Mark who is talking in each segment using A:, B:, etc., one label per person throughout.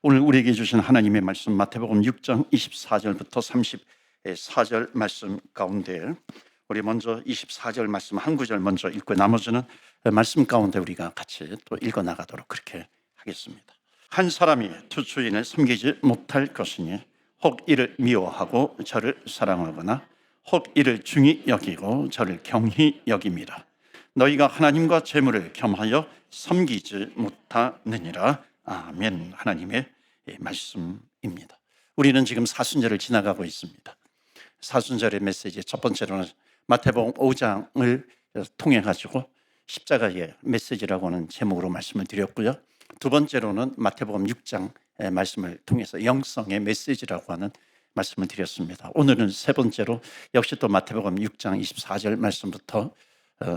A: 오늘 우리에게 주신 하나님의 말씀 마태복음 6장 24절부터 34절 말씀 가운데 우리 먼저 24절 말씀 한 구절 먼저 읽고 나머지는 말씀 가운데 우리가 같이 또 읽어 나가도록 그렇게 하겠습니다. 한 사람이 두 주인을 섬기지 못할 것이니 혹 이를 미워하고 저를 사랑하거나 혹 이를 중히 여기고 저를 경히 여김이라. 너희가 하나님과 재물을 겸하여 섬기지 못하느니라. 아멘. 하나님의 말씀입니다. 우리는 지금 사순절을 지나가고 있습니다. 사순절의 메시지 첫 번째로는 마태복음 5장을 통해 가지고 십자가의 메시지라고 하는 제목으로 말씀을 드렸고요. 두 번째로는 마태복음 6장 말씀을 통해서 영성의 메시지라고 하는 말씀을 드렸습니다. 오늘은 세 번째로 역시 또 마태복음 6장 24절 말씀부터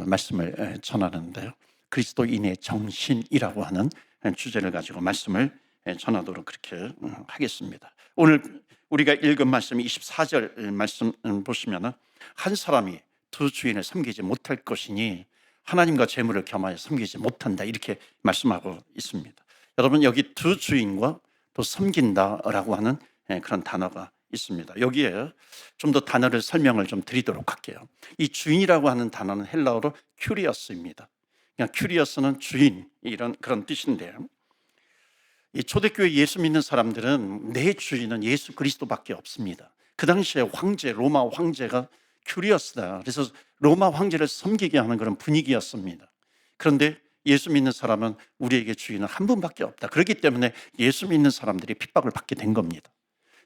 A: 말씀을 전하는데요. 그리스도인의 정신이라고 하는 주제를 가지고 말씀을 전하도록 그렇게 하겠습니다. 오늘 우리가 읽은 말씀 24절 말씀 보시면 한 사람이 두 주인을 섬기지 못할 것이니 하나님과 재물을 겸하여 섬기지 못한다 이렇게 말씀하고 있습니다. 여러분 여기 두 주인과 또 섬긴다라고 하는 그런 단어가 있습니다. 여기에 좀 더 단어를 설명을 좀 드리도록 할게요. 이 주인이라고 하는 단어는 헬라어로 큐리어스입니다. 그냥 큐리어스는 주인 이런 그런 뜻인데요. 이 초대교회 예수 믿는 사람들은 내 주인은 예수 그리스도밖에 없습니다. 그 당시에 황제 로마 황제가 큐리어스다. 그래서 로마 황제를 섬기게 하는 그런 분위기였습니다. 그런데 예수 믿는 사람은 우리에게 주인은 한 분밖에 없다. 그렇기 때문에 예수 믿는 사람들이 핍박을 받게 된 겁니다.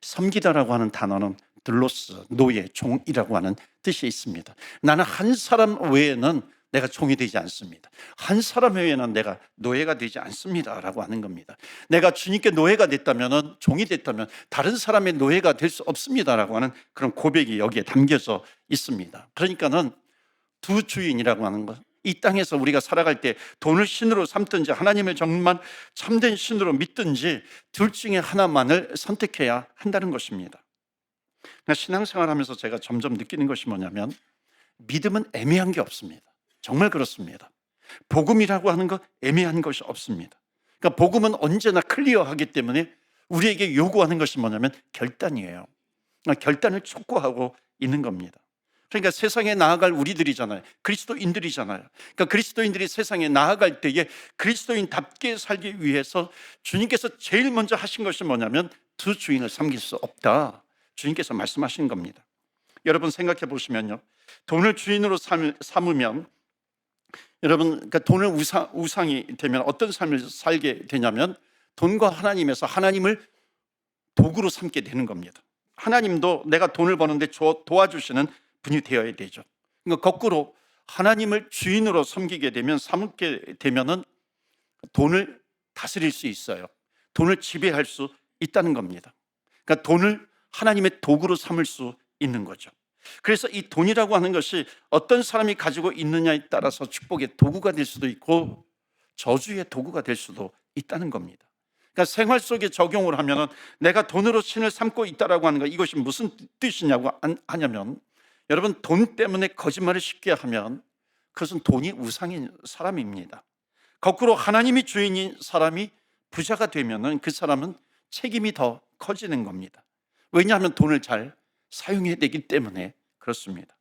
A: 섬기다라고 하는 단어는 들로스, 노예, 종이라고 하는 뜻이 있습니다. 나는 한 사람 외에는 내가 종이 되지 않습니다. 한 사람 외에는 내가 노예가 되지 않습니다 라고 하는 겁니다. 내가 주님께 노예가 됐다면, 종이 됐다면 다른 사람의 노예가 될 수 없습니다 라고 하는 그런 고백이 여기에 담겨져 있습니다. 그러니까는 두 주인이라고 하는 것, 이 땅에서 우리가 살아갈 때 돈을 신으로 삼든지 하나님을 정말 참된 신으로 믿든지 둘 중에 하나만을 선택해야 한다는 것입니다. 신앙생활하면서 제가 점점 느끼는 것이 뭐냐면 믿음은 애매한 게 없습니다. 정말 그렇습니다. 복음이라고 하는 것 애매한 것이 없습니다. 그러니까 복음은 언제나 클리어하기 때문에 우리에게 요구하는 것이 뭐냐면 결단이에요. 그러니까 결단을 촉구하고 있는 겁니다. 그러니까 세상에 나아갈 우리들이잖아요. 그리스도인들이잖아요. 그러니까 그리스도인들이 세상에 나아갈 때에 그리스도인답게 살기 위해서 주님께서 제일 먼저 하신 것이 뭐냐면 두 주인을 섬길 수 없다. 주님께서 말씀하신 겁니다. 여러분 생각해 보시면요. 돈을 주인으로 삼으면 여러분 그러니까 돈을 우상이 되면 어떤 삶을 살게 되냐면 돈과 하나님에서 하나님을 도구로 삼게 되는 겁니다. 하나님도 내가 돈을 버는데 도와주시는 분이 되어야 되죠. 그러니까 거꾸로 하나님을 주인으로 섬기게 되면 삼게 되면은 돈을 다스릴 수 있어요. 돈을 지배할 수 있다는 겁니다. 그러니까 돈을 하나님의 도구로 삼을 수 있는 거죠. 그래서 이 돈이라고 하는 것이 어떤 사람이 가지고 있느냐에 따라서 축복의 도구가 될 수도 있고 저주의 도구가 될 수도 있다는 겁니다. 그러니까 생활 속에 적용을 하면은 내가 돈으로 신을 삼고 있다라고 하는 거 이것이 무슨 뜻이냐고 하냐면 여러분 돈 때문에 거짓말을 쉽게 하면 그것은 돈이 우상인 사람입니다. 거꾸로 하나님이 주인인 사람이 부자가 되면은 그 사람은 책임이 더 커지는 겁니다. 왜냐하면 돈을 잘 사용해야 되기 때문에 그렇습니다.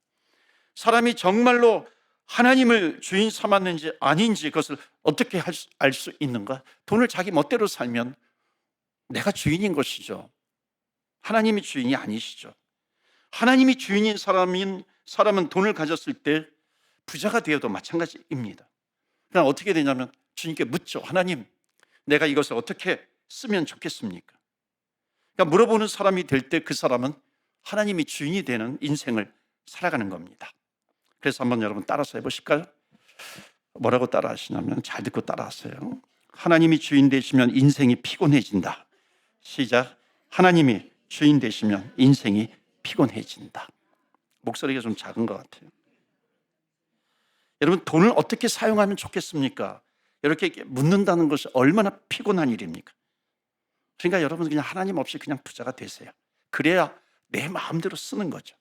A: 사람이 정말로 하나님을 주인 삼았는지 아닌지 그것을 어떻게 알 수 있는가? 돈을 자기 멋대로 살면 내가 주인인 것이죠. 하나님이 주인이 아니시죠. 하나님이 주인인 사람은 돈을 가졌을 때 부자가 되어도 마찬가지입니다. 그럼 어떻게 되냐면 주님께 묻죠. 하나님, 내가 이것을 어떻게 쓰면 좋겠습니까? 그러니까 물어보는 사람이 될 때 그 사람은 하나님이 주인이 되는 인생을 살아가는 겁니다. 그래서 한번 여러분 따라서 해보실까요? 뭐라고 따라 하시냐면 잘 듣고 따라하세요. 하나님이 주인 되시면 인생이 피곤해진다. 시작. 하나님이 주인 되시면 인생이 피곤해진다. 목소리가 좀 작은 것 같아요. 여러분 돈을 어떻게 사용하면 좋겠습니까? 이렇게 묻는다는 것이 얼마나 피곤한 일입니까? 그러니까 여러분 그냥 하나님 없이 그냥 부자가 되세요. 그래야 내 마음대로 쓰는 거죠.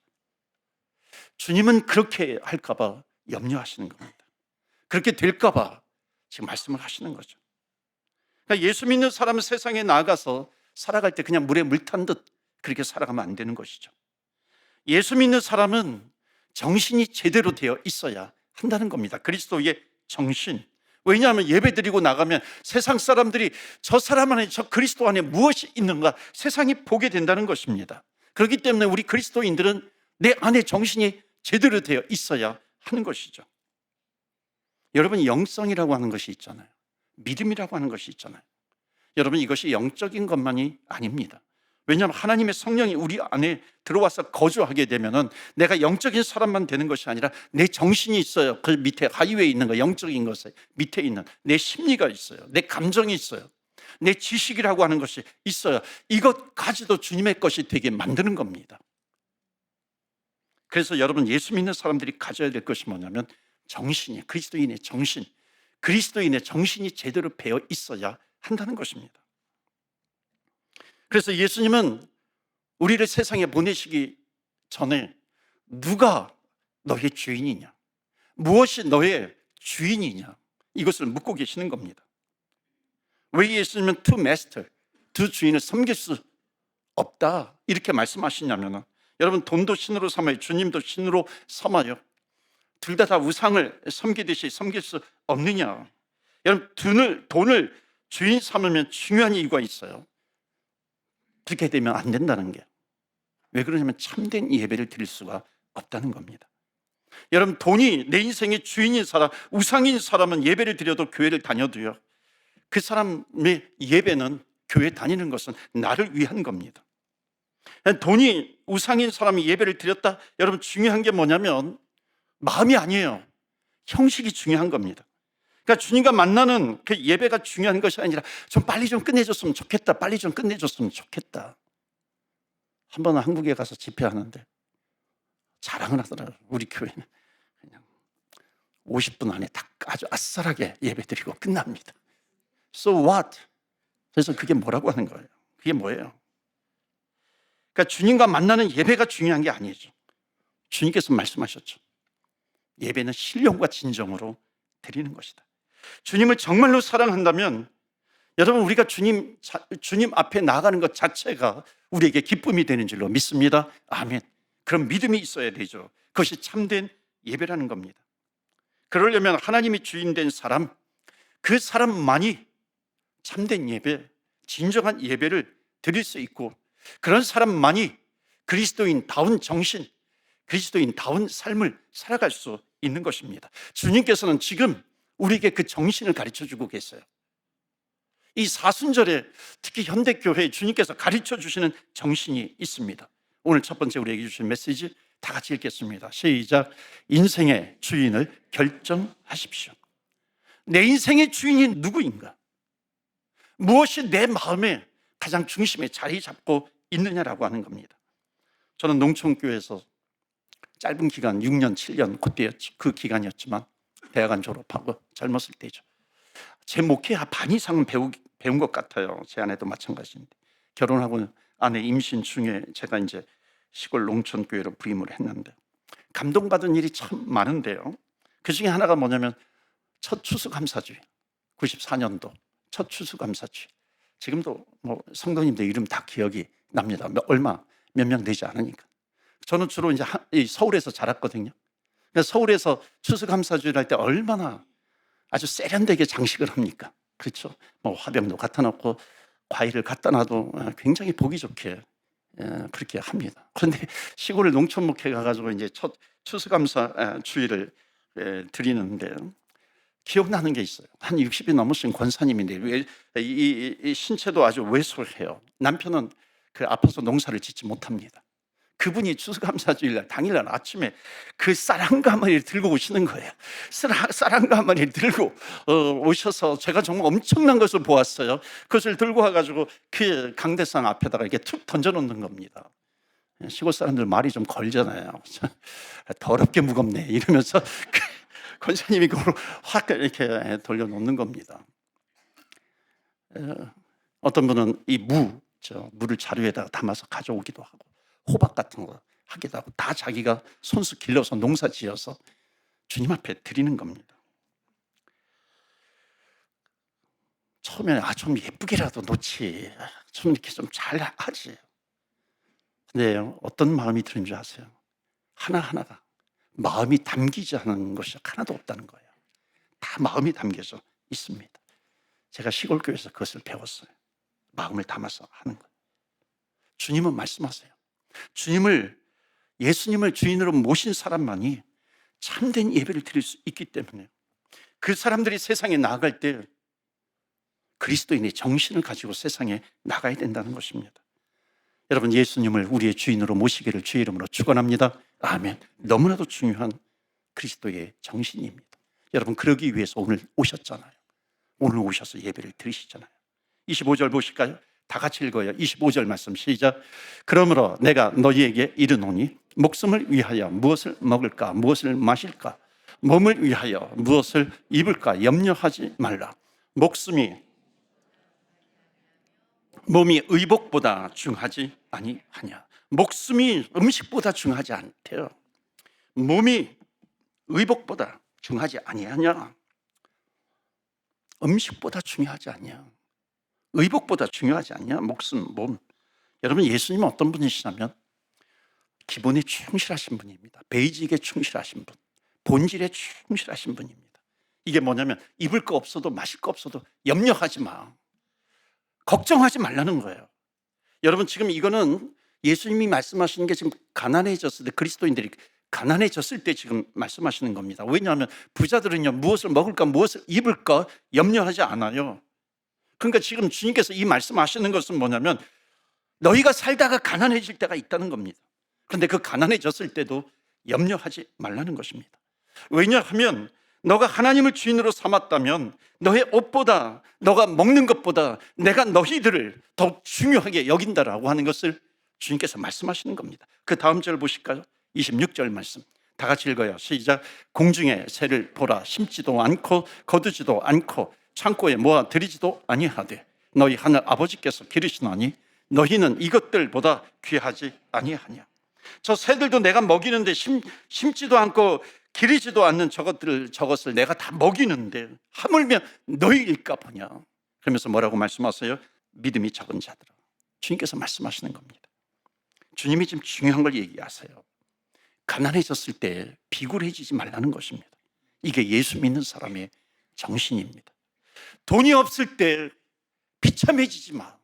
A: 주님은 그렇게 할까 봐 염려하시는 겁니다. 그렇게 될까 봐 지금 말씀을 하시는 거죠. 그러니까 예수 믿는 사람은 세상에 나가서 살아갈 때 그냥 물에 물 탄 듯 그렇게 살아가면 안 되는 것이죠. 예수 믿는 사람은 정신이 제대로 되어 있어야 한다는 겁니다. 그리스도의 정신. 왜냐하면 예배드리고 나가면 세상 사람들이 저 사람 안에, 저 그리스도 안에 무엇이 있는가 세상이 보게 된다는 것입니다. 그렇기 때문에 우리 그리스도인들은 내 안에 정신이 제대로 되어 있어야 하는 것이죠. 여러분, 영성이라고 하는 것이 있잖아요. 믿음이라고 하는 것이 있잖아요. 여러분, 이것이 영적인 것만이 아닙니다. 왜냐하면 하나님의 성령이 우리 안에 들어와서 거주하게 되면은 내가 영적인 사람만 되는 것이 아니라 내 정신이 있어요. 그 밑에 하이웨이에 있는 거, 영적인 것에 밑에 있는 내 심리가 있어요. 내 감정이 있어요. 내 지식이라고 하는 것이 있어요. 이것까지도 주님의 것이 되게 만드는 겁니다. 그래서 여러분, 예수 믿는 사람들이 가져야 될 것이 뭐냐면 정신이, 그리스도인의 정신, 그리스도인의 정신이 제대로 배어 있어야 한다는 것입니다. 그래서 예수님은 우리를 세상에 보내시기 전에 누가 너의 주인이냐, 무엇이 너의 주인이냐, 이것을 묻고 계시는 겁니다. 왜 예수님은 two master, 두 주인을 섬길 수 없다 이렇게 말씀하시냐면, 여러분, 돈도 신으로 삼아요, 주님도 신으로 삼아요. 둘 다 우상을 섬기듯이 섬길 수 없느냐. 여러분, 돈을 주인 삼으면 중요한 이유가 있어요. 그렇게 되면 안 된다는 게, 왜 그러냐면 참된 예배를 드릴 수가 없다는 겁니다. 여러분, 돈이 내 인생의 주인인 사람, 우상인 사람은 예배를 드려도 교회를 다녀도요, 그 사람의 예배는, 교회 다니는 것은 나를 위한 겁니다. 돈이 우상인 사람이 예배를 드렸다, 여러분, 중요한 게 뭐냐면 마음이 아니에요. 형식이 중요한 겁니다. 그러니까 주님과 만나는 그 예배가 중요한 것이 아니라 좀 빨리 좀 끝내줬으면 좋겠다, 빨리 좀 끝내줬으면 좋겠다. 한 번은 한국에 가서 집회하는데 자랑을 하더라고요. 우리 교회는 그냥 50분 안에 딱 아주 아싸하게 예배드리고 끝납니다. So what? 그래서 그게 뭐라고 하는 거예요? 그게 뭐예요? 그러니까 주님과 만나는 예배가 중요한 게 아니죠. 주님께서 말씀하셨죠. 예배는 신령과 진정으로 드리는 것이다. 주님을 정말로 사랑한다면 여러분, 우리가 주님 앞에 나아가는 것 자체가 우리에게 기쁨이 되는 줄로 믿습니다. 아멘. 그런 믿음이 있어야 되죠. 그것이 참된 예배라는 겁니다. 그러려면 하나님이 주인된 사람, 그 사람만이 참된 예배, 진정한 예배를 드릴 수 있고, 그런 사람만이 그리스도인다운 정신, 그리스도인다운 삶을 살아갈 수 있는 것입니다. 주님께서는 지금 우리에게 그 정신을 가르쳐주고 계세요. 이 사순절에 특히 현대교회에 주님께서 가르쳐주시는 정신이 있습니다. 오늘 첫 번째 우리에게 주신 메시지 다 같이 읽겠습니다. 시작. 인생의 주인을 결정하십시오. 내 인생의 주인이 누구인가? 무엇이 내 마음에 가장 중심에 자리 잡고 있느냐라고 하는 겁니다. 저는 농촌교회에서 짧은 기간 6년, 7년 그 기간이었지만 대학원 졸업하고 젊었을 때죠. 제 목회 반 이상은 배운 것 같아요. 제 아내도 마찬가지인데, 결혼하고 아내 임신 중에 제가 이제 시골 농촌교회로 부임을 했는데 감동받은 일이 참 많은데요. 그 중에 하나가 뭐냐면 첫 추수감사주일, 94년도 첫 추수감사주일. 지금도 뭐 성도님들 이름 다 기억이 납니다. 몇 명 되지 않으니까. 저는 주로 이제 서울에서 자랐거든요. 그래서 서울에서 추수감사주일 할 때 얼마나 아주 세련되게 장식을 합니까? 그렇죠? 뭐 화병도 갖다 놓고 과일을 갖다 놔도 굉장히 보기 좋게 그렇게 합니다. 그런데 시골 농촌 목회 가가지고 이제 첫 추수감사 주일을 드리는데 기억나는 게 있어요. 한 60이 넘으신 권사님인데 이 신체도 아주 왜소해요. 남편은 그 아파서 농사를 짓지 못합니다. 그분이 추수감사주일 당일날 아침에 그 쌀한가마리를 들고 오시는 거예요. 쌀한가마리를 들고 오셔서 제가 정말 엄청난 것을 보았어요. 그것을 들고 와가지고 그 강대상 앞에다가 이렇게 툭 던져놓는 겁니다. 시골 사람들 말이 좀 걸잖아요. 더럽게 무겁네 이러면서 권사님이 그걸 확 이렇게 돌려놓는 겁니다. 어떤 분은 이 물을 자루에다가 담아서 가져오기도 하고, 호박 같은 거 하기도 하고, 다 자기가 손수 길러서 농사 지어서 주님 앞에 드리는 겁니다. 처음에는 좀 예쁘게라도 놓지, 좀 이렇게 좀 잘 하지. 근데 어떤 마음이 드는 줄 아세요? 하나하나가 마음이 담기지 않은 것이 하나도 없다는 거예요. 다 마음이 담겨져 있습니다. 제가 시골 교회에서 그것을 배웠어요. 마음을 담아서 하는 거예요. 주님은 말씀하세요. 예수님을 주인으로 모신 사람만이 참된 예배를 드릴 수 있기 때문에 그 사람들이 세상에 나아갈 때 그리스도인의 정신을 가지고 세상에 나가야 된다는 것입니다. 여러분, 예수님을 우리의 주인으로 모시기를 주의 이름으로 축원합니다. 아멘. 너무나도 중요한 그리스도의 정신입니다. 여러분, 그러기 위해서 오늘 오셨잖아요. 오늘 오셔서 예배를 드리시잖아요. 25절 보실까요? 다 같이 읽어요. 25절 말씀 시작. 그러므로 내가 너희에게 이르노니 목숨을 위하여 무엇을 먹을까 무엇을 마실까 몸을 위하여 무엇을 입을까 염려하지 말라. 몸이 의복보다 중하지 아니하냐. 목숨이 음식보다 중하지 않대요. 몸이 의복보다 중하지 아니하냐. 음식보다 중요하지 않냐. 의복보다 중요하지 않냐. 목숨, 몸. 여러분, 예수님은 어떤 분이시냐면 기본에 충실하신 분입니다. 베이직에 충실하신 분, 본질에 충실하신 분입니다. 이게 뭐냐면 입을 거 없어도 마실 거 없어도 염려하지 마, 걱정하지 말라는 거예요. 여러분, 지금 이거는 예수님이 말씀하시는 게 지금 가난해졌을 때, 그리스도인들이 가난해졌을 때 지금 말씀하시는 겁니다. 왜냐하면 부자들은요, 무엇을 먹을까 무엇을 입을까 염려하지 않아요. 그러니까 지금 주님께서 이 말씀하시는 것은 뭐냐면 너희가 살다가 가난해질 때가 있다는 겁니다. 그런데 그 가난해졌을 때도 염려하지 말라는 것입니다. 왜냐하면 너가 하나님을 주인으로 삼았다면 너의 옷보다, 너가 먹는 것보다 내가 너희들을 더 중요하게 여긴다라고 하는 것을 주님께서 말씀하시는 겁니다. 그 다음 절 보실까요? 26절 말씀 다 같이 읽어요. 시작. 공중의 새를 보라. 심지도 않고 거두지도 않고 창고에 모아 들이지도 아니하되 너희 하늘 아버지께서 기르시나니 너희는 이것들보다 귀하지 아니하냐. 저 새들도 내가 먹이는데 심지도 않고 기르지도 않는 저것을 내가 다 먹이는데 하물며 너희일까 보냐. 그러면서 뭐라고 말씀하세요? 믿음이 적은 자들아. 주님께서 말씀하시는 겁니다. 주님이 지금 중요한 걸 얘기하세요. 가난해졌을 때 비굴해지지 말라는 것입니다. 이게 예수 믿는 사람의 정신입니다. 돈이 없을 때 비참해지지 마,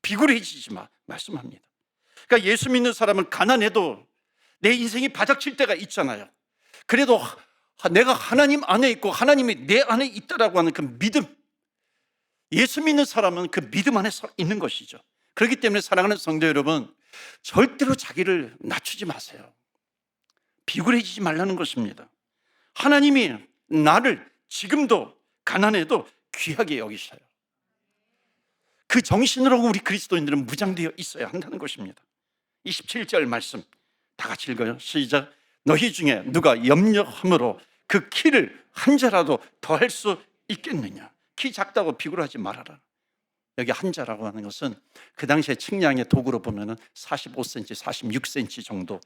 A: 비굴해지지 마 말씀합니다. 그러니까 예수 믿는 사람은 가난해도 내 인생이 바닥칠 때가 있잖아요. 그래도 내가 하나님 안에 있고 하나님이 내 안에 있다라고 하는 그 믿음, 예수 믿는 사람은 그 믿음 안에 있는 것이죠. 그렇기 때문에 사랑하는 성도 여러분, 절대로 자기를 낮추지 마세요. 비굴해지지 말라는 것입니다. 하나님이 나를 지금도 가난해도 귀하게 여기셔요. 그 정신으로 우리 그리스도인들은 무장되어 있어야 한다는 것입니다. 27절 말씀 다 같이 읽어요. 시작. 너희 중에 누가 염려함으로 그 키를 한 자라도 더할 수 있겠느냐. 키 작다고 비굴하지 말아라. 여기 한 자라고 하는 것은 그 당시에 측량의 도구로 보면 45cm, 46cm 정도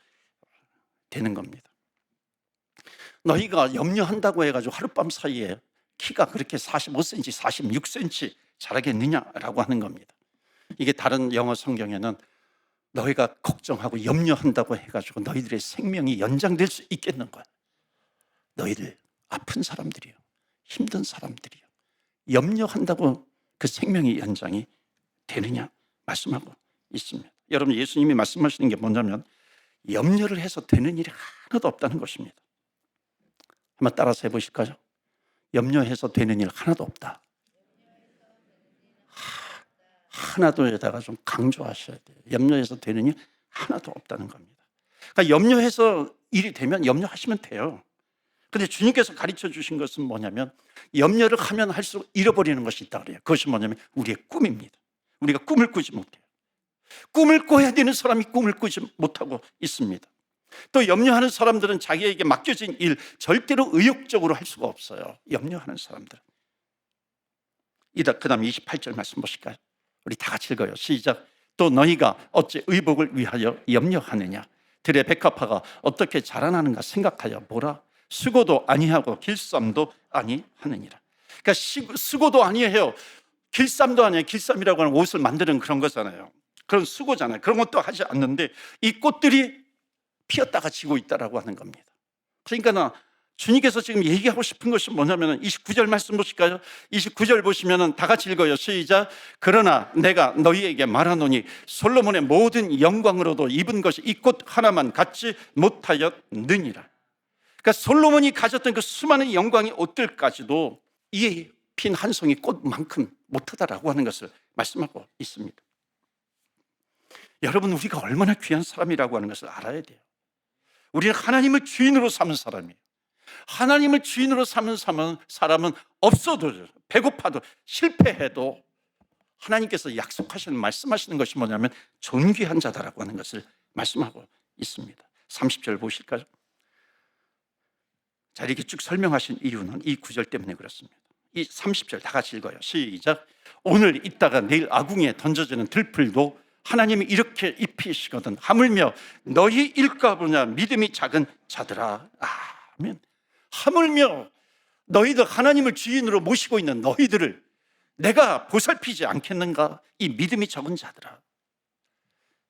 A: 되는 겁니다. 너희가 염려한다고 해가지고 하룻밤 사이에 키가 그렇게 45cm, 46cm 자라겠느냐라고 하는 겁니다. 이게 다른 영어 성경에는 너희가 걱정하고 염려한다고 해가지고 너희들의 생명이 연장될 수 있겠는가. 너희들 아픈 사람들이요, 힘든 사람들이요, 염려한다고 그 생명이 연장이 되느냐 말씀하고 있습니다. 여러분, 예수님이 말씀하시는 게 뭐냐면 염려를 해서 되는 일이 하나도 없다는 것입니다. 한번 따라서 해보실까요? 염려해서 되는 일 하나도 없다. 하나도에다가 좀 강조하셔야 돼요. 염려해서 되는 일 하나도 없다는 겁니다. 그러니까 염려해서 일이 되면 염려하시면 돼요. 그런데 주님께서 가르쳐 주신 것은 뭐냐면 염려를 하면 할수록 잃어버리는 것이 있다 그래요. 그것이 뭐냐면 우리의 꿈입니다. 우리가 꿈을 꾸지 못해요. 꿈을 꿔야 되는 사람이 꿈을 꾸지 못하고 있습니다. 또 염려하는 사람들은 자기에게 맡겨진 일 절대로 의욕적으로 할 수가 없어요. 염려하는 사람들은. 그 다음 28절 말씀 보실까요? 우리 다 같이 읽어요. 시작. 또 너희가 어찌 의복을 위하여 염려하느냐. 들의 백합화가 어떻게 자라나는가 생각하여 보라. 수고도 아니하고 길쌈도 아니하느니라. 그러니까 수고도 아니해요. 길쌈도 아니에요. 길쌈이라고 하는 옷을 만드는 그런 거잖아요. 그런 수고잖아요. 그런 것도 하지 않는데 이 꽃들이 피었다가 지고 있다라고 하는 겁니다. 그러니까 주님께서 지금 얘기하고 싶은 것이 뭐냐면 29절 말씀 보실까요? 29절 보시면 다 같이 읽어요. 시작. 그러나 내가 너희에게 말하노니 솔로몬의 모든 영광으로도 입은 것이 이 꽃 하나만 갖지 못하였느니라. 그러니까 솔로몬이 가졌던 그 수많은 영광의 옷들까지도 이 핀 한 송이 꽃만큼 못하다라고 하는 것을 말씀하고 있습니다. 여러분, 우리가 얼마나 귀한 사람이라고 하는 것을 알아야 돼요. 우리는 하나님을 주인으로 삼은 사람이에요. 하나님을 주인으로 삼은 사람은 없어도, 배고파도, 실패해도 하나님께서 약속하시는, 말씀하시는 것이 뭐냐면 존귀한 자다라고 하는 것을 말씀하고 있습니다. 30절 보실까요? 자, 이렇게 쭉 설명하신 이유는 이 구절 때문에 그렇습니다. 이 30절 다 같이 읽어요. 시작. 오늘 있다가 내일 아궁이에 던져지는 들풀도 하나님이 이렇게 입히시거든. 하물며 너희 일까 보냐 믿음이 작은 자들아. 아멘. 하물며 너희들 하나님을 주인으로 모시고 있는 너희들을 내가 보살피지 않겠는가? 이 믿음이 적은 자들아.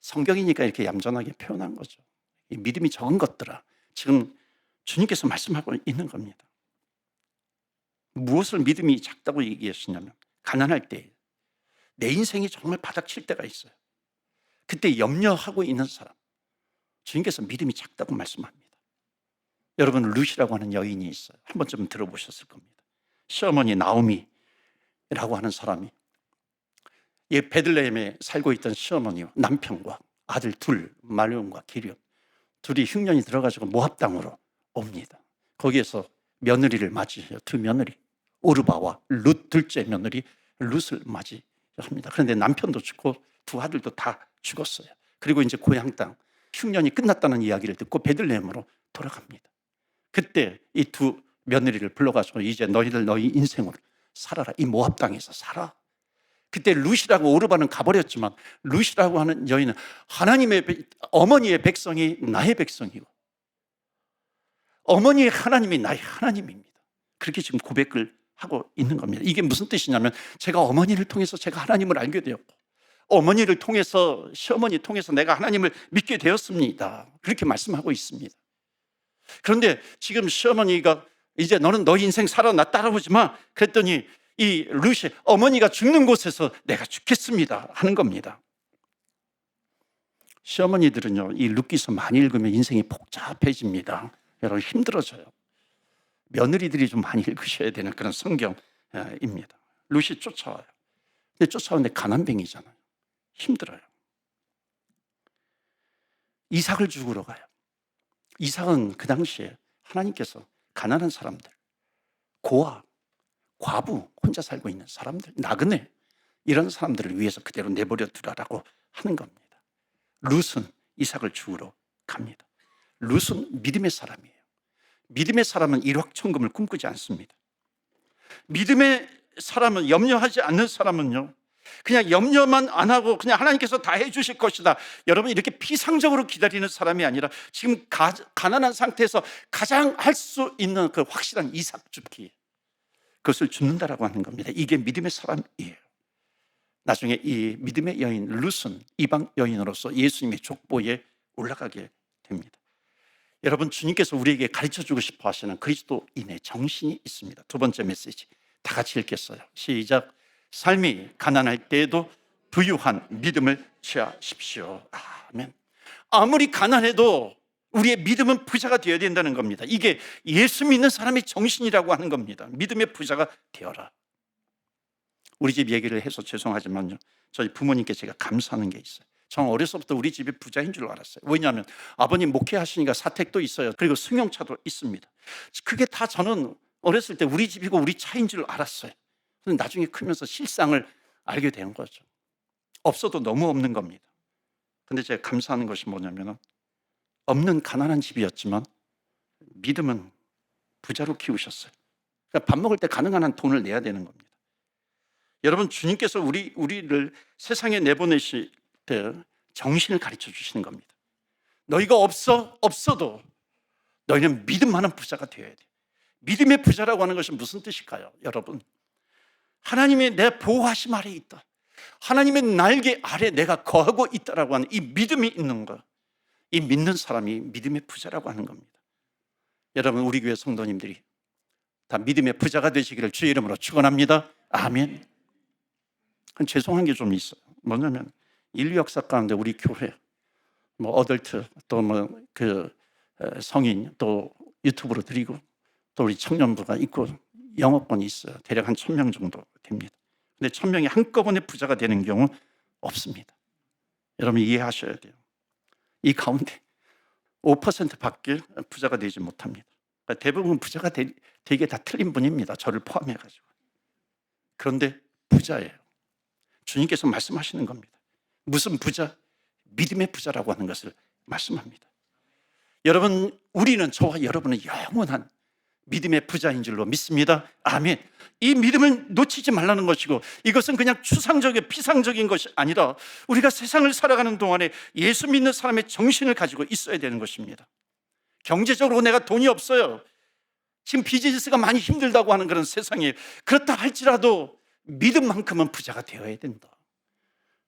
A: 성경이니까 이렇게 얌전하게 표현한 거죠. 이 믿음이 적은 것들아. 지금 주님께서 말씀하고 있는 겁니다. 무엇을 믿음이 작다고 얘기하시냐면 가난할 때 내 인생이 정말 바닥칠 때가 있어요. 그때 염려하고 있는 사람, 주님께서 믿음이 작다고 말씀합니다. 여러분, 룻이라고 하는 여인이 있어요. 한 번쯤 들어보셨을 겁니다. 시어머니 나오미라고 하는 사람이 이 베들레헴에 살고 있던 시어머니와 남편과 아들 둘, 말론과 기럇 둘이 흉년이 들어가지고 모압 땅으로 옵니다. 거기에서 며느리를 맞이해요. 두 며느리, 오르바와 룻 둘째 며느리 룻을 맞이합니다. 그런데 남편도 죽고 두 아들도 다 죽었어요. 그리고 이제 고향 땅 흉년이 끝났다는 이야기를 듣고 베들레헴으로 돌아갑니다. 그때 이 두 며느리를 불러가지고 이제 너희들 너희 인생을 살아라. 이 모압 땅에서 살아. 그때 룻이라고 오르바는 가버렸지만 룻이라고 하는 여인은 하나님의 어머니의 백성이 나의 백성이고 어머니의 하나님이 나의 하나님입니다. 그렇게 지금 고백을 하고 있는 겁니다. 이게 무슨 뜻이냐면 제가 어머니를 통해서 제가 하나님을 알게 되었고 어머니를 통해서 시어머니 통해서 내가 하나님을 믿게 되었습니다. 그렇게 말씀하고 있습니다. 그런데 지금 시어머니가 이제 너는 너 인생 살아 나 따라오지 마 그랬더니 이 룻이 어머니가 죽는 곳에서 내가 죽겠습니다 하는 겁니다. 시어머니들은요 이 룻기서 많이 읽으면 인생이 복잡해집니다. 여러분 힘들어져요. 며느리들이 좀 많이 읽으셔야 되는 그런 성경입니다. 룻이 쫓아와요. 근데 쫓아오는데 가난뱅이잖아요. 힘들어요. 이삭을 죽으러 가요. 이삭은 그 당시에 하나님께서 가난한 사람들, 고아, 과부, 혼자 살고 있는 사람들, 나그네 이런 사람들을 위해서 그대로 내버려 두라라고 하는 겁니다. 룻은 이삭을 죽으러 갑니다. 룻은 믿음의 사람이에요. 믿음의 사람은 일확천금을 꿈꾸지 않습니다. 믿음의 사람은, 염려하지 않는 사람은요 그냥 염려만 안 하고 그냥 하나님께서 다 해주실 것이다. 여러분 이렇게 피상적으로 기다리는 사람이 아니라 지금 가난한 상태에서 가장 할 수 있는 그 확실한 이삭 줍기, 그것을 줍는다라고 하는 겁니다. 이게 믿음의 사람이에요. 나중에 이 믿음의 여인 룻은 이방 여인으로서 예수님의 족보에 올라가게 됩니다. 여러분 주님께서 우리에게 가르쳐주고 싶어 하시는 그리스도인의 정신이 있습니다. 두 번째 메시지 다 같이 읽겠어요. 시작. 삶이 가난할 때에도 부유한 믿음을 취하십시오. 아멘. 아무리 가난해도 우리의 믿음은 부자가 되어야 된다는 겁니다. 이게 예수 믿는 사람의 정신이라고 하는 겁니다. 믿음의 부자가 되어라. 우리 집 얘기를 해서 죄송하지만요 저희 부모님께 제가 감사하는 게 있어요. 저는 어려서부터 우리 집이 부자인 줄 알았어요. 왜냐하면 아버님 목회하시니까 사택도 있어요. 그리고 승용차도 있습니다. 그게 다 저는 어렸을 때 우리 집이고 우리 차인 줄 알았어요. 그런데 나중에 크면서 실상을 알게 된 거죠. 없어도 너무 없는 겁니다. 그런데 제가 감사하는 것이 뭐냐면 없는 가난한 집이었지만 믿음은 부자로 키우셨어요. 그러니까 밥 먹을 때 가능한 한 돈을 내야 되는 겁니다. 여러분 주님께서 우리를 세상에 내보내실 때 정신을 가르쳐 주시는 겁니다. 너희가 없어도 너희는 믿음 많은 부자가 되어야 돼. 믿음의 부자라고 하는 것이 무슨 뜻일까요? 여러분 하나님의 내 보호하심 아래 있다, 하나님의 날개 아래 내가 거하고 있다라고 하는 이 믿음이 있는 것, 이 믿는 사람이 믿음의 부자라고 하는 겁니다. 여러분, 우리 교회 성도님들이 다 믿음의 부자가 되시기를 주의 이름으로 축원합니다. 아멘. 죄송한 게 좀 있어요. 뭐냐면 인류 역사 가운데 우리 교회 어덜트 또 성인 또 유튜브로 드리고 또 우리 청년부가 있고 영어권이 있어요. 대략 한 1,000명 정도 됩니다. 근데 1,000명이 한꺼번에 부자가 되는 경우 없습니다. 여러분 이해하셔야 돼요. 이 가운데 5%밖에 부자가 되지 못합니다. 그러니까 대부분 부자가 되게 다 틀린 분입니다. 저를 포함해가지고. 그런데 부자예요. 주님께서 말씀하시는 겁니다. 무슨 부자? 믿음의 부자라고 하는 것을 말씀합니다. 여러분, 우리는, 저와 여러분은 영원한 믿음의 부자인 줄로 믿습니다. 아멘. 이 믿음을 놓치지 말라는 것이고, 이것은 그냥 추상적인 피상적인 것이 아니라 우리가 세상을 살아가는 동안에 예수 믿는 사람의 정신을 가지고 있어야 되는 것입니다. 경제적으로 내가 돈이 없어요, 지금 비즈니스가 많이 힘들다고 하는 그런 세상에, 그렇다 할지라도 믿음만큼은 부자가 되어야 된다.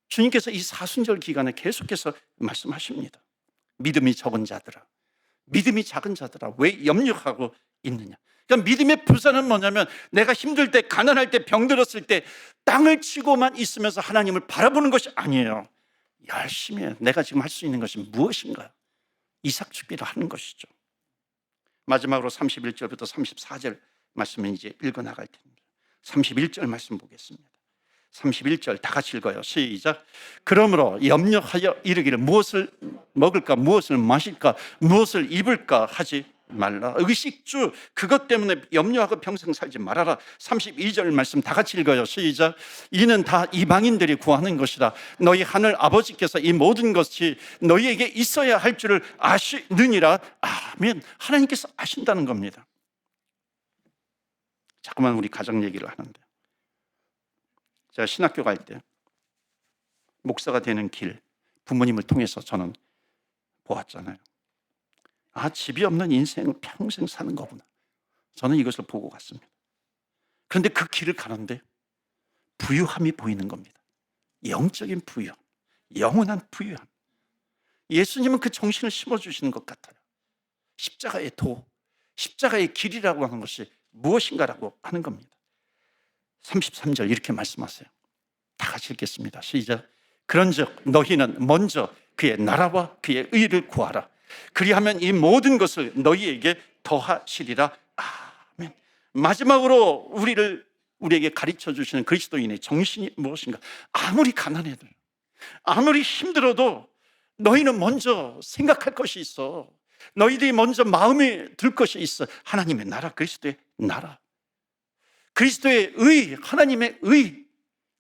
A: 주님께서 이 사순절 기간에 계속해서 말씀하십니다. 믿음이 적은 자들아, 믿음이 작은 자들아, 왜 염려하고 있느냐. 그러니까 믿음의 부자는 뭐냐면, 내가 힘들 때, 가난할 때, 병들었을 때 땅을 치고만 있으면서 하나님을 바라보는 것이 아니에요. 열심히 내가 지금 할 수 있는 것이 무엇인가, 이삭 축기를 하는 것이죠. 마지막으로 31절부터 34절 말씀을 이제 읽어나갈 텐데, 31절 말씀 보겠습니다. 31절 다 같이 읽어요. 시작. 그러므로 염려하여 이르기를 무엇을 먹을까, 무엇을 마실까, 무엇을 입을까 하지 말라. 의식주, 그것 때문에 염려하고 평생 살지 말아라. 32절 말씀 다 같이 읽어요. 시작. 이는 다 이방인들이 구하는 것이라. 너희 하늘 아버지께서 이 모든 것이 너희에게 있어야 할 줄을 아시느니라. 아멘. 하나님께서 아신다는 겁니다. 자꾸만 우리 가정 얘기를 하는데, 제가 신학교 갈 때 목사가 되는 길, 부모님을 통해서 저는 보았잖아요. 아, 집이 없는 인생을 평생 사는 거구나. 저는 이것을 보고 갔습니다. 그런데 그 길을 가는데 부유함이 보이는 겁니다. 영적인 부유함, 영원한 부유함. 예수님은 그 정신을 심어주시는 것 같아요. 십자가의 도, 십자가의 길이라고 하는 것이 무엇인가라고 하는 겁니다. 33절 이렇게 말씀하세요. 다 같이 읽겠습니다. 시작. 그런즉 너희는 먼저 그의 나라와 그의 의를 구하라. 그리하면 이 모든 것을 너희에게 더하시리라. 아멘. 마지막으로 우리에게 가르쳐 주시는 그리스도인의 정신이 무엇인가? 아무리 가난해도, 아무리 힘들어도 너희는 먼저 생각할 것이 있어. 너희들이 먼저 마음에 들 것이 있어. 하나님의 나라, 그리스도의 나라, 그리스도의 의, 하나님의 의,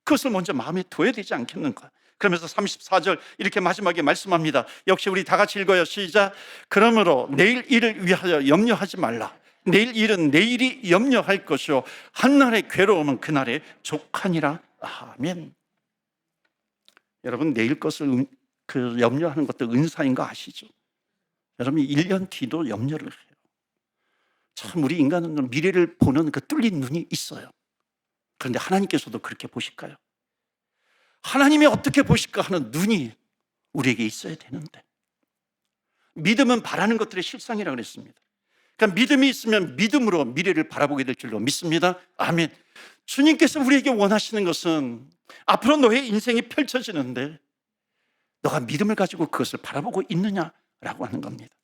A: 그것을 먼저 마음에 둬야 되지 않겠는가? 그러면서 34절 이렇게 마지막에 말씀합니다. 역시 우리 다 같이 읽어요. 시작. 그러므로 내일 일을 위하여 염려하지 말라. 내일 일은 내일이 염려할 것이요 한날의 괴로움은 그날의 족하니라. 아멘. 여러분, 내일 것을 염려하는 것도 은사인 거 아시죠? 여러분, 1년 뒤도 염려를 해요. 참, 우리 인간은 미래를 보는 그 뚫린 눈이 있어요. 그런데 하나님께서도 그렇게 보실까요? 하나님이 어떻게 보실까 하는 눈이 우리에게 있어야 되는데, 믿음은 바라는 것들의 실상이라고 그랬습니다. 그러니까 믿음이 있으면 믿음으로 미래를 바라보게 될 줄로 믿습니다. 아멘. 주님께서 우리에게 원하시는 것은 앞으로 너의 인생이 펼쳐지는데 너가 믿음을 가지고 그것을 바라보고 있느냐라고 하는 겁니다.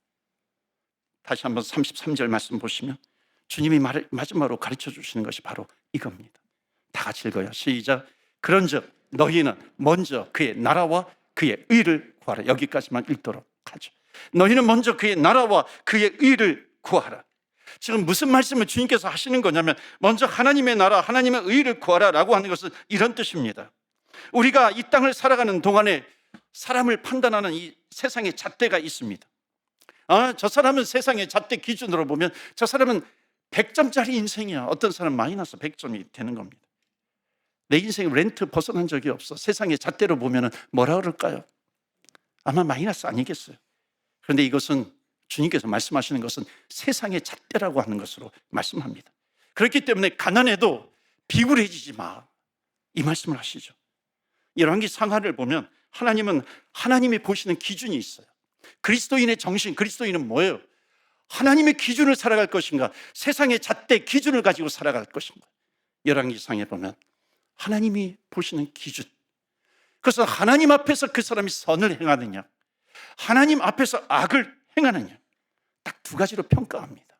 A: 다시 한번 33절 말씀 보시면 주님이 마지막으로 가르쳐 주시는 것이 바로 이겁니다. 다 같이 읽어요. 시작. 그런즉 너희는 먼저 그의 나라와 그의 의를 구하라. 여기까지만 읽도록 하죠. 너희는 먼저 그의 나라와 그의 의를 구하라. 지금 무슨 말씀을 주님께서 하시는 거냐면, 먼저 하나님의 나라, 하나님의 의를 구하라 라고 하는 것은 이런 뜻입니다. 우리가 이 땅을 살아가는 동안에 사람을 판단하는 이 세상의 잣대가 있습니다. 저 사람은 세상의 잣대 기준으로 보면 저 사람은 100점짜리 인생이야. 어떤 사람은 마이너스 100점이 되는 겁니다. 내 인생에 렌트 벗어난 적이 없어. 세상의 잣대로 보면 뭐라 그럴까요? 아마 마이너스 아니겠어요. 그런데 이것은 주님께서 말씀하시는 것은 세상의 잣대라고 하는 것으로 말씀합니다. 그렇기 때문에 가난해도 비굴해지지 마, 이 말씀을 하시죠. 열왕기 상하를 보면 하나님은 하나님이 보시는 기준이 있어요. 그리스도인의 정신, 그리스도인은 뭐예요? 하나님의 기준을 살아갈 것인가, 세상의 잣대 기준을 가지고 살아갈 것인가. 열왕기상에 보면 하나님이 보시는 기준, 그래서 하나님 앞에서 그 사람이 선을 행하느냐, 하나님 앞에서 악을 행하느냐, 딱 두 가지로 평가합니다.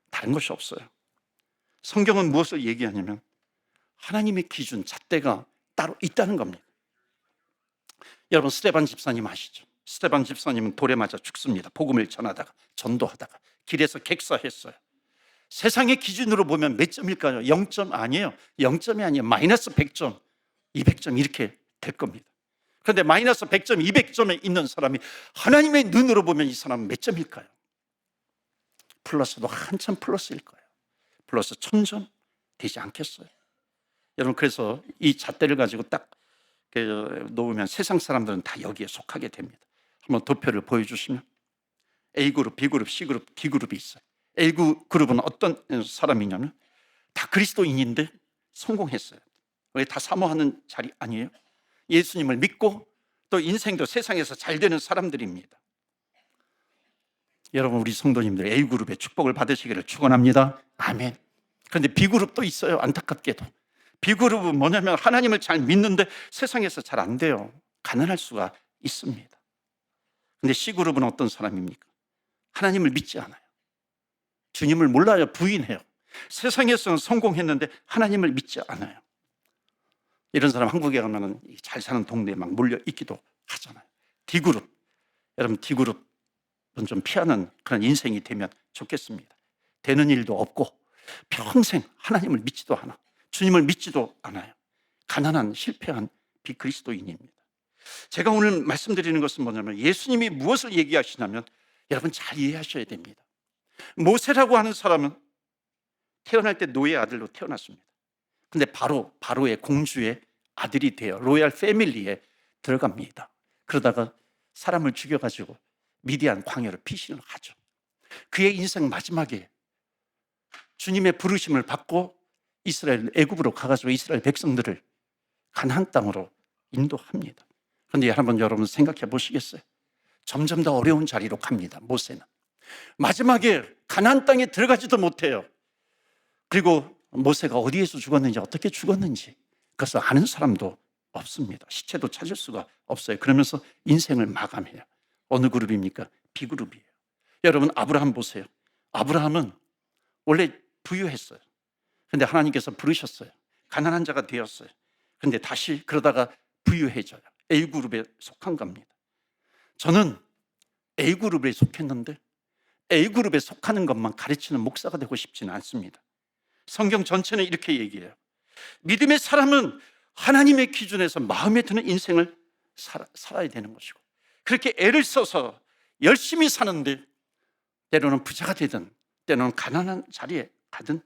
A: 다른 것이 없어요. 성경은 무엇을 얘기하냐면 하나님의 기준, 잣대가 따로 있다는 겁니다. 여러분, 스데반 집사님 아시죠? 스데반 집사님은 돌에 맞아 죽습니다. 복음을 전하다가, 전도하다가 길에서 객사했어요. 세상의 기준으로 보면 몇 점일까요? 0점 아니에요. 0점이 아니에요. 마이너스 100점, 200점 이렇게 될 겁니다. 그런데 마이너스 100점, 200점에 있는 사람이 하나님의 눈으로 보면 이 사람은 몇 점일까요? 플러스도 한참 플러스일 거예요. 플러스 1000점 되지 않겠어요? 여러분, 그래서 이 잣대를 가지고 딱 놓으면 세상 사람들은 다 여기에 속하게 됩니다. 한번 도표를 보여주시면 A그룹, B그룹, C그룹, D그룹이 있어요. A그룹은 어떤 사람이냐면 다 그리스도인인데 성공했어요. 왜? 다 사모하는 자리 아니에요? 예수님을 믿고 또 인생도 세상에서 잘 되는 사람들입니다. 여러분, 우리 성도님들 A그룹의 축복을 받으시기를 축원합니다. 아멘. 그런데 B그룹도 있어요. 안타깝게도 B그룹은 뭐냐면 하나님을 잘 믿는데 세상에서 잘 안 돼요. 가난할 수가 있습니다. 그런데 C그룹은 어떤 사람입니까? 하나님을 믿지 않아요. 주님을 몰라요. 부인해요. 세상에서는 성공했는데 하나님을 믿지 않아요. 이런 사람 한국에 가면 잘 사는 동네에 막 몰려 있기도 하잖아요. D그룹, 여러분, D그룹은 좀 피하는 그런 인생이 되면 좋겠습니다. 되는 일도 없고 평생 하나님을 믿지도 않아, 주님을 믿지도 않아요. 가난한, 실패한 비그리스도인입니다. 제가 오늘 말씀드리는 것은 뭐냐면 예수님이 무엇을 얘기하시냐면 여러분 잘 이해하셔야 됩니다. 모세라고 하는 사람은 태어날 때 노예 아들로 태어났습니다. 근데 바로의 공주의 아들이 돼요. 로얄 패밀리에 들어갑니다. 그러다가 사람을 죽여가지고 미디안 광야로 피신을 하죠. 그의 인생 마지막에 주님의 부르심을 받고 이스라엘 애굽으로 가가지고 이스라엘 백성들을 가나안 땅으로 인도합니다. 그런데 한번 여러분 생각해 보시겠어요? 점점 더 어려운 자리로 갑니다. 모세는 마지막에 가나안 땅에 들어가지도 못해요. 그리고 모세가 어디에서 죽었는지, 어떻게 죽었는지 그것을 아는 사람도 없습니다. 시체도 찾을 수가 없어요. 그러면서 인생을 마감해요. 어느 그룹입니까? B그룹이에요. 여러분, 아브라함 보세요. 아브라함은 원래 부유했어요. 그런데 하나님께서 부르셨어요. 가난한 자가 되었어요. 그런데 다시 그러다가 부유해져요. A그룹에 속한 겁니다. 저는 A그룹에 속했는데 A그룹에 속하는 것만 가르치는 목사가 되고 싶지는 않습니다. 성경 전체는 이렇게 얘기해요. 믿음의 사람은 하나님의 기준에서 마음에 드는 인생을 살아야 되는 것이고, 그렇게 애를 써서 열심히 사는데 때로는 부자가 되든 때로는 가난한 자리에 가든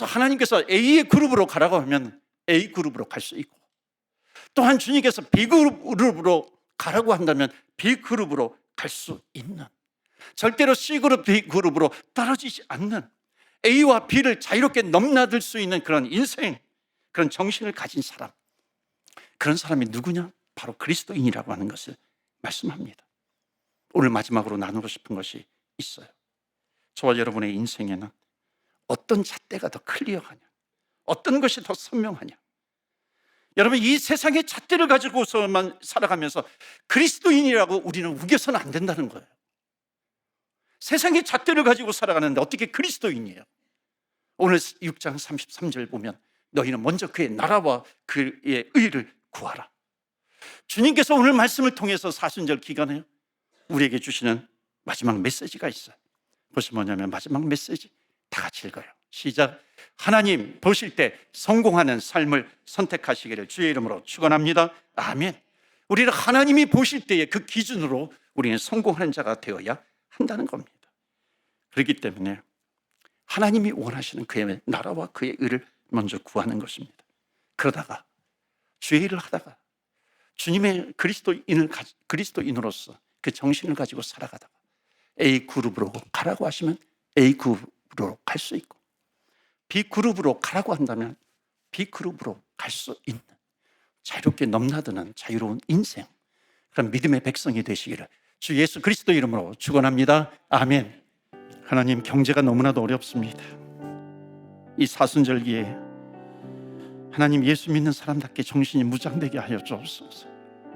A: 하나님께서 A의 그룹으로 가라고 하면 A그룹으로 갈 수 있고, 또한 주님께서 B그룹으로 가라고 한다면 B그룹으로 갈 수 있는, 절대로 C그룹, D그룹으로 떨어지지 않는, A와 B를 자유롭게 넘나들 수 있는 그런 인생, 그런 정신을 가진 사람, 그런 사람이 누구냐? 바로 그리스도인이라고 하는 것을 말씀합니다. 오늘 마지막으로 나누고 싶은 것이 있어요. 저와 여러분의 인생에는 어떤 잣대가 더 클리어하냐, 어떤 것이 더 선명하냐. 여러분, 이 세상의 잣대를 가지고서만 살아가면서 그리스도인이라고 우리는 우겨서는 안 된다는 거예요. 세상의 잣대를 가지고 살아가는데 어떻게 그리스도인이에요? 오늘 6장 33절 보면 너희는 먼저 그의 나라와 그의 의를 구하라. 주님께서 오늘 말씀을 통해서 사순절 기간에 우리에게 주시는 마지막 메시지가 있어요. 그것이 뭐냐면 마지막 메시지 다 같이 읽어요. 시작. 하나님 보실 때 성공하는 삶을 선택하시기를 주의 이름으로 축원합니다. 아멘. 우리를 하나님이 보실 때의 그 기준으로 우리는 성공하는 자가 되어야 한다는 겁니다. 그렇기 때문에 하나님이 원하시는 그의 나라와 그의 의를 먼저 구하는 것입니다. 그러다가 주의 일을 하다가 주님의 그리스도인으로서 그 정신을 가지고 살아가다가 A그룹으로 가라고 하시면 A그룹으로 갈 수 있고, B그룹으로 가라고 한다면 B그룹으로 갈 수 있는 자유롭게 넘나드는 자유로운 인생, 그런 믿음의 백성이 되시기를 주 예수 그리스도 이름으로 축원합니다. 아멘. 하나님, 경제가 너무나도 어렵습니다. 이 사순절기에 하나님, 예수 믿는 사람답게 정신이 무장되게 하여 주옵소서.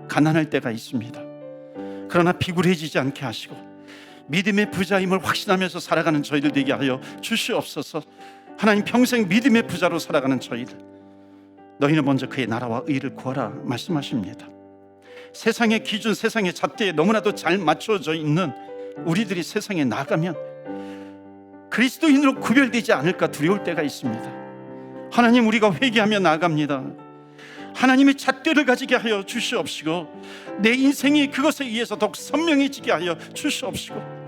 A: 가난할 때가 있습니다. 그러나 비굴해지지 않게 하시고 믿음의 부자임을 확신하면서 살아가는 저희들 되게 하여 주시옵소서. 하나님, 평생 믿음의 부자로 살아가는 저희들, 너희는 먼저 그의 나라와 의를 구하라 말씀하십니다. 세상의 기준, 세상의 잣대에 너무나도 잘 맞춰져 있는 우리들이 세상에 나가면 그리스도인으로 구별되지 않을까 두려울 때가 있습니다. 하나님, 우리가 회개하며 나갑니다. 하나님의 잣대를 가지게 하여 주시옵시고 내 인생이 그것에 의해서 더욱 선명해지게 하여 주시옵시고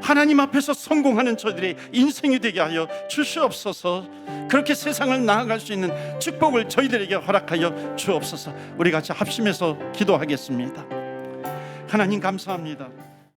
A: 하나님 앞에서 성공하는 저들의 인생이 되게 하여 주시옵소서. 그렇게 세상을 나아갈 수 있는 축복을 저희들에게 허락하여 주옵소서. 우리 같이 합심해서 기도하겠습니다. 하나님, 감사합니다.